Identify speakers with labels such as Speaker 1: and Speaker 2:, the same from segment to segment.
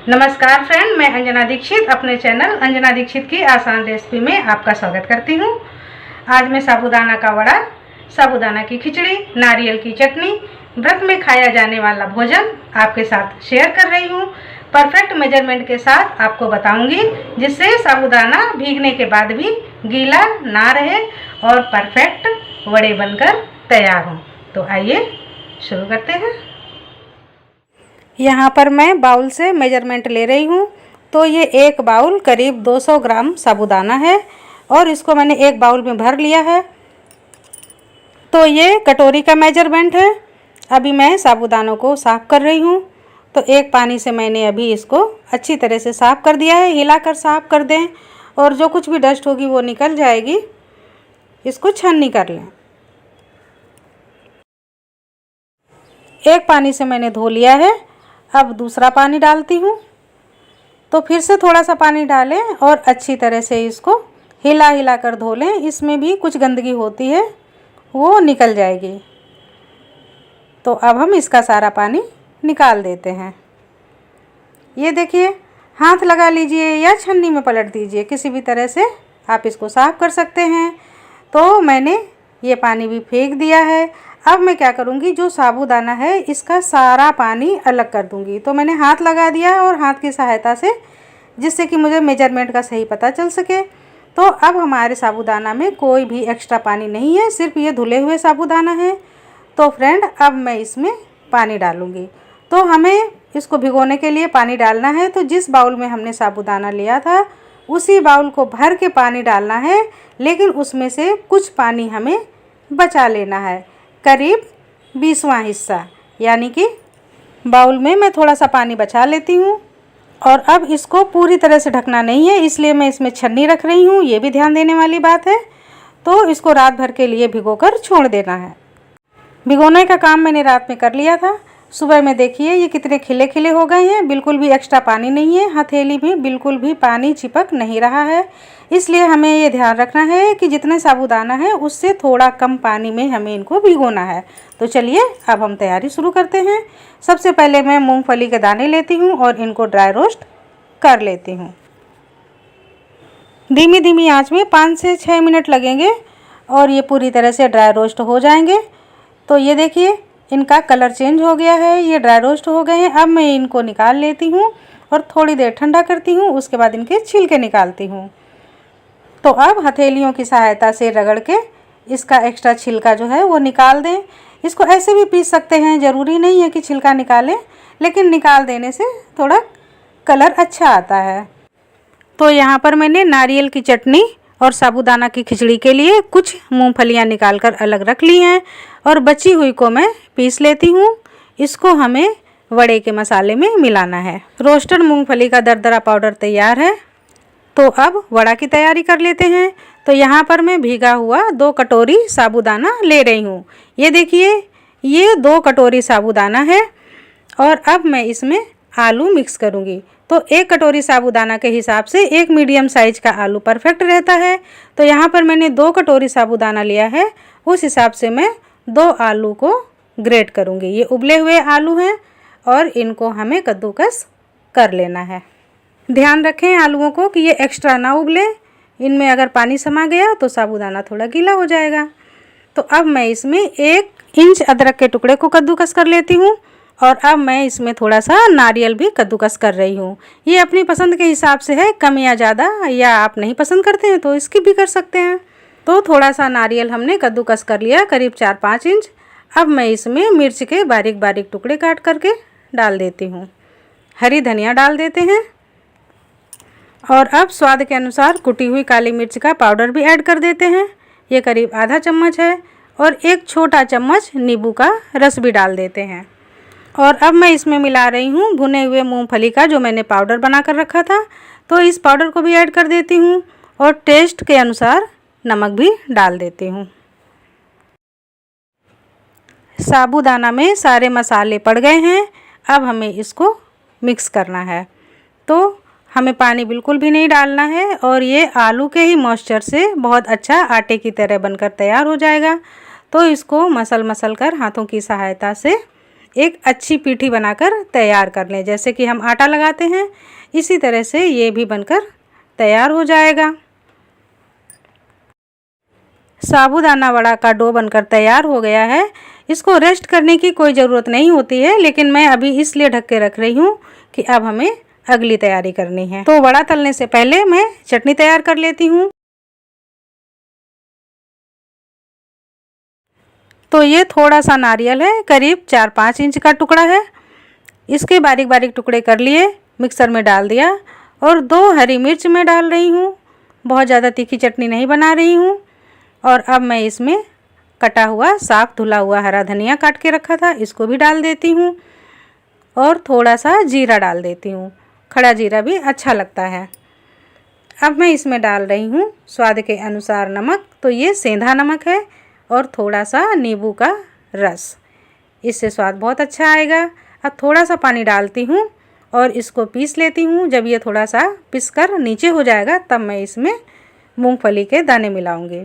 Speaker 1: नमस्कार फ्रेंड, मैं अंजना दीक्षित अपने चैनल अंजना दीक्षित की आसान रेसिपी में आपका स्वागत करती हूँ। आज मैं साबूदाना का वड़ा, साबूदाना की खिचड़ी, नारियल की चटनी, व्रत में खाया जाने वाला भोजन आपके साथ शेयर कर रही हूँ। परफेक्ट मेजरमेंट के साथ आपको बताऊंगी, जिससे साबूदाना भीगने के बाद भी गीला ना रहे और परफेक्ट वड़े बनकर तैयार हों। तो आइए शुरू करते हैं। यहाँ पर मैं बाउल से मेजरमेंट ले रही हूँ। तो ये एक बाउल करीब 200 ग्राम साबूदाना है और इसको मैंने एक बाउल में भर लिया है। तो ये कटोरी का मेजरमेंट है। अभी मैं साबूदानों को साफ़ कर रही हूँ। तो एक पानी से मैंने अभी इसको अच्छी तरह से साफ़ कर दिया है। हिलाकर साफ़ कर दें और जो कुछ भी डस्ट होगी वो निकल जाएगी। इसको छन्नी कर लें। एक पानी से मैंने धो लिया है। अब दूसरा पानी डालती हूँ। तो फिर से थोड़ा सा पानी डालें और अच्छी तरह से इसको हिला हिला कर धो लें। इसमें भी कुछ गंदगी होती है, वो निकल जाएगी। तो अब हम इसका सारा पानी निकाल देते हैं। ये देखिए, हाथ लगा लीजिए या छन्नी में पलट दीजिए, किसी भी तरह से आप इसको साफ़ कर सकते हैं। तो मैंने ये पानी भी फेंक दिया है। अब मैं क्या करूँगी, जो साबूदाना है इसका सारा पानी अलग कर दूँगी। तो मैंने हाथ लगा दिया और हाथ की सहायता से, जिससे कि मुझे मेजरमेंट का सही पता चल सके। तो अब हमारे साबूदाना में कोई भी एक्स्ट्रा पानी नहीं है, सिर्फ ये धुले हुए साबूदाना है। तो फ्रेंड, अब मैं इसमें पानी डालूँगी। तो हमें इसको भिगोने के लिए पानी डालना है। तो जिस बाउल में हमने साबूदाना लिया था उसी बाउल को भर के पानी डालना है, लेकिन उसमें से कुछ पानी हमें बचा लेना है, करीब 20वां हिस्सा। यानी कि बाउल में मैं थोड़ा सा पानी बचा लेती हूँ। और अब इसको पूरी तरह से ढकना नहीं है, इसलिए मैं इसमें छन्नी रख रही हूँ। ये भी ध्यान देने वाली बात है। तो इसको रात भर के लिए भिगोकर छोड़ देना है। भिगोने का काम मैंने रात में कर लिया था। सुबह में देखिए ये कितने खिले खिले हो गए हैं। बिल्कुल भी एक्स्ट्रा पानी नहीं है। हथेली में बिल्कुल भी पानी चिपक नहीं रहा है। इसलिए हमें ये ध्यान रखना है कि जितने साबूदाना है उससे थोड़ा कम पानी में हमें इनको भिगोना है। तो चलिए अब हम तैयारी शुरू करते हैं। सबसे पहले मैं मूंगफली के दाने लेती हूँ और इनको ड्राई रोस्ट कर लेती हूँ। धीमी धीमी आँच में 5 से 6 मिनट लगेंगे और ये पूरी तरह से ड्राई रोस्ट हो जाएंगे। तो ये देखिए, इनका कलर चेंज हो गया है, ये ड्राई रोस्ट हो गए हैं। अब मैं इनको निकाल लेती हूँ और थोड़ी देर ठंडा करती हूँ। उसके बाद इनके छिलके निकालती हूँ। तो अब हथेलियों की सहायता से रगड़ के इसका एक्स्ट्रा छिलका जो है वो निकाल दें। इसको ऐसे भी पीस सकते हैं, ज़रूरी नहीं है कि छिलका निकालें, लेकिन निकाल देने से थोड़ा कलर अच्छा आता है। तो यहाँ पर मैंने नारियल की चटनी और साबूदाना की खिचड़ी के लिए कुछ मूंगफलियाँ निकालकर अलग रख ली हैं और बची हुई को मैं पीस लेती हूँ। इसको हमें वड़े के मसाले में मिलाना है। रोस्टेड मूंगफली का दरदरा पाउडर तैयार है। तो अब वड़ा की तैयारी कर लेते हैं। तो यहाँ पर मैं भीगा हुआ 2 कटोरी साबूदाना ले रही हूँ। ये देखिए, ये 2 कटोरी साबूदाना है और अब मैं इसमें आलू मिक्स करूँगी। तो 1 कटोरी साबूदाना के हिसाब से 1 मीडियम साइज़ का आलू परफेक्ट रहता है। तो यहाँ पर मैंने 2 कटोरी साबूदाना लिया है, उस हिसाब से मैं 2 आलू को ग्रेट करूँगी। ये उबले हुए आलू हैं और इनको हमें कद्दूकस कर लेना है। ध्यान रखें आलूओं को कि ये एक्स्ट्रा ना उबले। इनमें अगर पानी समा गया तो साबूदाना थोड़ा गीला हो जाएगा। तो अब मैं इसमें 1 इंच अदरक के टुकड़े को कद्दूकस कर लेती हूँ और अब मैं इसमें थोड़ा सा नारियल भी कद्दूकस कर रही हूँ। ये अपनी पसंद के हिसाब से है, कम या ज़्यादा, या आप नहीं पसंद करते हैं तो स्किप भी कर सकते हैं। तो थोड़ा सा नारियल हमने कद्दूकस कर लिया, करीब 4-5 इंच। अब मैं इसमें मिर्च के बारीक बारीक टुकड़े काट करके डाल देती हूँ। हरी धनिया डाल देते हैं और अब स्वाद के अनुसार कुटी हुई काली मिर्च का पाउडर भी ऐड कर देते हैं। ये करीब आधा चम्मच है और 1 छोटा चम्मच नींबू का रस भी डाल देते हैं। और अब मैं इसमें मिला रही हूँ भुने हुए मूंगफली का जो मैंने पाउडर बना कर रखा था। तो इस पाउडर को भी ऐड कर देती हूँ और टेस्ट के अनुसार नमक भी डाल देती हूँ। साबूदाना में सारे मसाले पड़ गए हैं। अब हमें इसको मिक्स करना है। तो हमें पानी बिल्कुल भी नहीं डालना है और ये आलू के ही मॉइस्चर से बहुत अच्छा आटे की तरह बनकर तैयार हो जाएगा। तो इसको मसल मसल कर हाथों की सहायता से एक अच्छी पीठी बनाकर तैयार कर लें। जैसे कि हम आटा लगाते हैं इसी तरह से ये भी बनकर तैयार हो जाएगा। साबूदाना वड़ा का डो बनकर तैयार हो गया है। इसको रेस्ट करने की कोई ज़रूरत नहीं होती है, लेकिन मैं अभी इसलिए ढक के रख रही हूँ कि अब हमें अगली तैयारी करनी है। तो वड़ा तलने से पहले मैं चटनी तैयार कर लेती हूँ। तो ये थोड़ा सा नारियल है, करीब 4-5 इंच का टुकड़ा है। इसके बारीक बारीक टुकड़े कर लिए, मिक्सर में डाल दिया और 2 हरी मिर्च मैं डाल रही हूँ। बहुत ज़्यादा तीखी चटनी नहीं बना रही हूँ। और अब मैं इसमें कटा हुआ साफ धुला हुआ हरा धनिया काट के रखा था, इसको भी डाल देती हूँ। और थोड़ा सा जीरा डाल देती हूँ, खड़ा जीरा भी अच्छा लगता है। अब मैं इसमें डाल रही हूँ स्वाद के अनुसार नमक। तो ये सेंधा नमक है और थोड़ा सा नींबू का रस, इससे स्वाद बहुत अच्छा आएगा। अब थोड़ा सा पानी डालती हूँ और इसको पीस लेती हूँ। जब ये थोड़ा सा पिसकर नीचे हो जाएगा तब मैं इसमें मूंगफली के दाने मिलाऊंगी।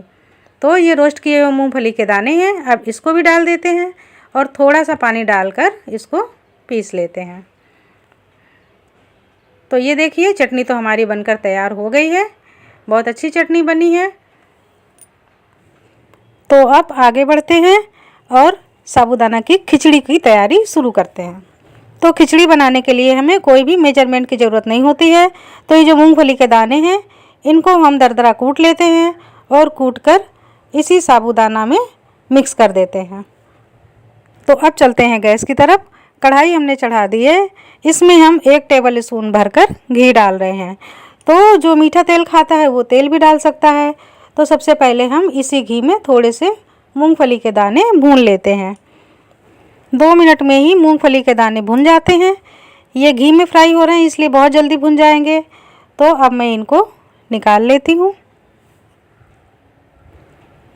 Speaker 1: तो ये रोस्ट किए हुए मूंगफली के दाने हैं, अब इसको भी डाल देते हैं और थोड़ा सा पानी डालकर इसको पीस लेते हैं। तो ये देखिए चटनी तो हमारी बनकर तैयार हो गई है, बहुत अच्छी चटनी बनी है। तो अब आगे बढ़ते हैं और साबूदाना की खिचड़ी की तैयारी शुरू करते हैं। तो खिचड़ी बनाने के लिए हमें कोई भी मेजरमेंट की ज़रूरत नहीं होती है। तो ये जो मूंगफली के दाने हैं इनको हम दरदरा कूट लेते हैं और कूट कर इसी साबूदाना में मिक्स कर देते हैं। तो अब चलते हैं गैस की तरफ। कढ़ाई हमने चढ़ा दी है, इसमें हम 1 टेबल स्पून भरकर घी डाल रहे हैं। तो जो मीठा तेल खाता है वो तेल भी डाल सकता है। तो सबसे पहले हम इसी घी में थोड़े से मूंगफली के दाने भून लेते हैं। 2 मिनट में ही मूंगफली के दाने भुन जाते हैं। ये घी में फ्राई हो रहे हैं इसलिए बहुत जल्दी भुन जाएंगे। तो अब मैं इनको निकाल लेती हूँ।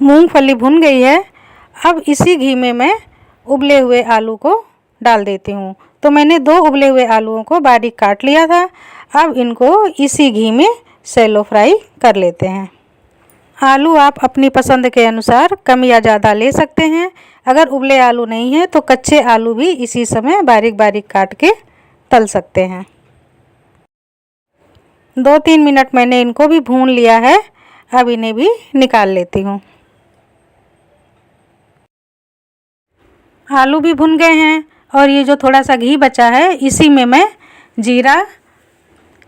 Speaker 1: मूंगफली भुन गई है। अब इसी घी में मैं उबले हुए आलू को डाल देती हूँ। तो मैंने 2 उबले हुए आलूओं को बारीक काट लिया था। अब इनको इसी घी में शैलो फ्राई कर लेते हैं। आलू आप अपनी पसंद के अनुसार कम या ज़्यादा ले सकते हैं। अगर उबले आलू नहीं है तो कच्चे आलू भी इसी समय बारीक बारीक काट के तल सकते हैं। 2-3 मिनट मैंने इनको भी भून लिया है। अब इन्हें भी निकाल लेती हूँ। आलू भी भुन गए हैं और ये जो थोड़ा सा घी बचा है इसी में मैं जीरा,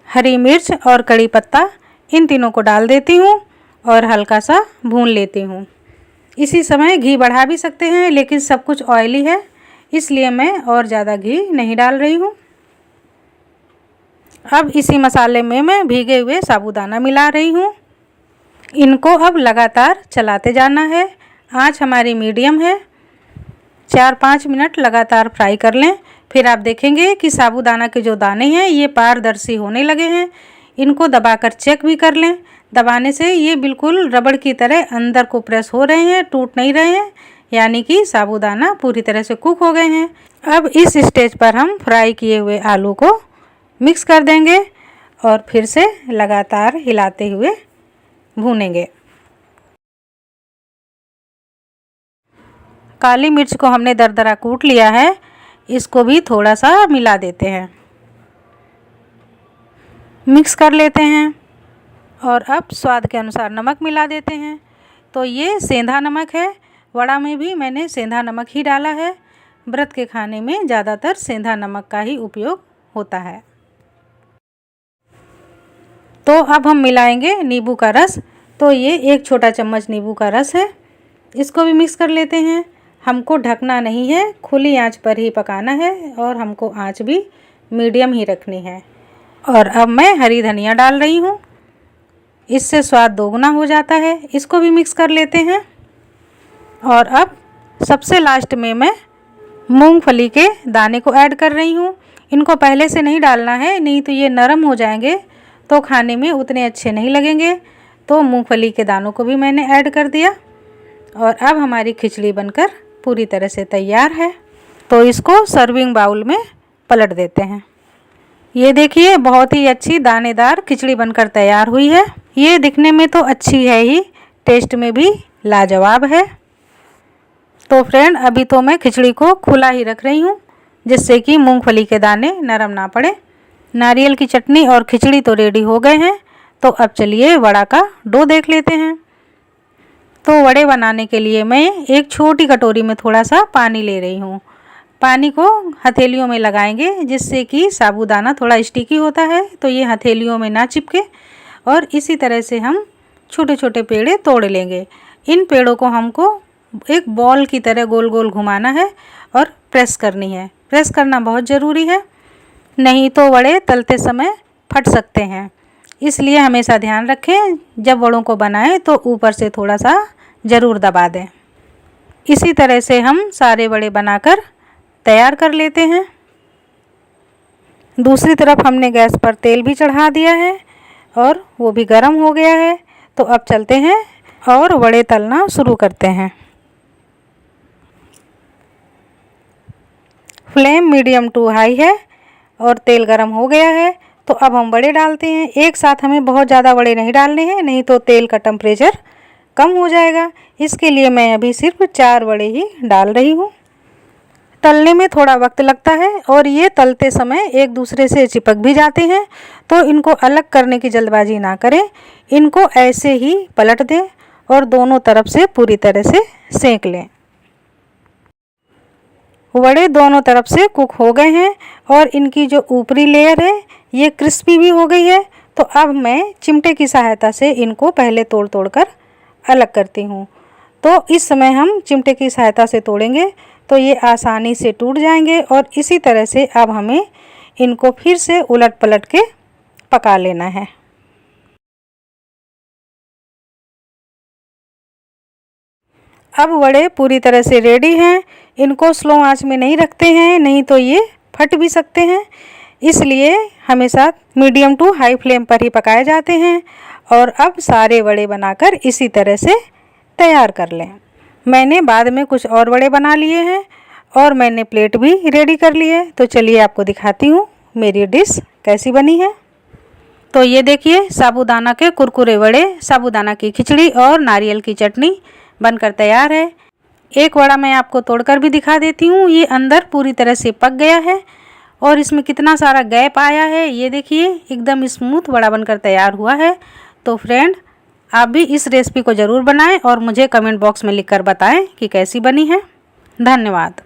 Speaker 1: हरी मिर्च और कड़ी पत्ता इन तीनों को डाल देती हूँ और हल्का सा भून लेती हूँ। इसी समय घी बढ़ा भी सकते हैं, लेकिन सब कुछ ऑयली है इसलिए मैं और ज़्यादा घी नहीं डाल रही हूँ। अब इसी मसाले में मैं भीगे हुए साबूदाना मिला रही हूँ। इनको अब लगातार चलाते जाना है। आँच हमारी मीडियम है। 4-5 मिनट लगातार फ्राई कर लें। फिर आप देखेंगे कि साबूदाना के जो दाने हैं ये पारदर्शी होने लगे हैं। इनको दबाकर चेक भी कर लें। दबाने से ये बिल्कुल रबड़ की तरह अंदर को प्रेस हो रहे हैं, टूट नहीं रहे हैं, यानी कि साबूदाना पूरी तरह से कुक हो गए हैं। अब इस स्टेज पर हम फ्राई किए हुए आलू को मिक्स कर देंगे और फिर से लगातार हिलाते हुए भूनेंगे। काली मिर्च को हमने दरदरा कूट लिया है, इसको भी थोड़ा सा मिला देते हैं, मिक्स कर लेते हैं और अब स्वाद के अनुसार नमक मिला देते हैं। तो ये सेंधा नमक है। वड़ा में भी मैंने सेंधा नमक ही डाला है। व्रत के खाने में ज़्यादातर सेंधा नमक का ही उपयोग होता है। तो अब हम मिलाएंगे नींबू का रस। तो ये 1 छोटा चम्मच नींबू का रस है, इसको भी मिक्स कर लेते हैं। हमको ढकना नहीं है, खुली आंच पर ही पकाना है और हमको आंच भी मीडियम ही रखनी है। और अब मैं हरी धनिया डाल रही हूँ, इससे स्वाद दोगुना हो जाता है। इसको भी मिक्स कर लेते हैं। और अब सबसे लास्ट में मैं मूंगफली के दाने को ऐड कर रही हूँ। इनको पहले से नहीं डालना है, नहीं तो ये नरम हो जाएंगे तो खाने में उतने अच्छे नहीं लगेंगे। तो मूंगफली के दानों को भी मैंने ऐड कर दिया और अब हमारी खिचड़ी बनकर पूरी तरह से तैयार है। तो इसको सर्विंग बाउल में पलट देते हैं। ये देखिए बहुत ही अच्छी दानेदार खिचड़ी बनकर तैयार हुई है। ये दिखने में तो अच्छी है ही, टेस्ट में भी लाजवाब है। तो फ्रेंड अभी तो मैं खिचड़ी को खुला ही रख रही हूँ, जिससे कि मूंगफली के दाने नरम ना पड़े। नारियल की चटनी और खिचड़ी तो रेडी हो गए हैं। तो अब चलिए वड़ा का डो देख लेते हैं। तो वड़े बनाने के लिए मैं एक छोटी कटोरी में थोड़ा सा पानी ले रही हूँ। पानी को हथेलियों में लगाएंगे, जिससे कि साबूदाना थोड़ा स्टिकी होता है तो ये हथेलियों में ना चिपके। और इसी तरह से हम छोटे छोटे पेड़े तोड़ लेंगे। इन पेड़ों को हमको एक बॉल की तरह गोल गोल घुमाना है और प्रेस करनी है। प्रेस करना बहुत ज़रूरी है, नहीं तो वड़े तलते समय फट सकते हैं। इसलिए हमेशा ध्यान रखें, जब वड़ों को बनाएं तो ऊपर से थोड़ा सा ज़रूर दबा दें। इसी तरह से हम सारे वड़े बनाकर तैयार कर लेते हैं। दूसरी तरफ हमने गैस पर तेल भी चढ़ा दिया है और वो भी गर्म हो गया है। तो अब चलते हैं और वड़े तलना शुरू करते हैं। फ्लेम मीडियम टू हाई है और तेल गर्म हो गया है। तो अब हम वड़े डालते हैं। एक साथ हमें बहुत ज़्यादा वड़े नहीं डालने हैं, नहीं तो तेल का टेम्परेचर कम हो जाएगा। इसके लिए मैं अभी सिर्फ 4 वड़े ही डाल रही हूँ। तलने में थोड़ा वक्त लगता है और ये तलते समय एक दूसरे से चिपक भी जाते हैं, तो इनको अलग करने की जल्दबाजी ना करें। इनको ऐसे ही पलट दें और दोनों तरफ से पूरी तरह से सेंक लें। वड़े दोनों तरफ से कुक हो गए हैं और इनकी जो ऊपरी लेयर है ये क्रिस्पी भी हो गई है। तो अब मैं चिमटे की सहायता से इनको पहले तोड़ तोड़ कर अलग करती हूँ। तो इस समय हम चिमटे की सहायता से तोड़ेंगे तो ये आसानी से टूट जाएंगे। और इसी तरह से अब हमें इनको फिर से उलट पलट के पका लेना है। अब वड़े पूरी तरह से रेडी हैं। इनको स्लो आंच में नहीं रखते हैं, नहीं तो ये फट भी सकते हैं। इसलिए हमेशा मीडियम टू हाई फ्लेम पर ही पकाए जाते हैं। और अब सारे वड़े बनाकर इसी तरह से तैयार कर लें। मैंने बाद में कुछ और वड़े बना लिए हैं और मैंने प्लेट भी रेडी कर ली है। तो चलिए आपको दिखाती हूँ मेरी डिश कैसी बनी है। तो ये देखिए, साबूदाना के कुरकुरे वड़े, साबूदाना की खिचड़ी और नारियल की चटनी बनकर तैयार है। एक वड़ा मैं आपको तोड़कर भी दिखा देती हूँ। ये अंदर पूरी तरह से पक गया है और इसमें कितना सारा गैप आया है। ये देखिए, एकदम स्मूथ वड़ा बनकर तैयार हुआ है। तो फ्रेंड, आप भी इस रेसिपी को ज़रूर बनाएं और मुझे कमेंट बॉक्स में लिखकर बताएं कि कैसी बनी है। धन्यवाद।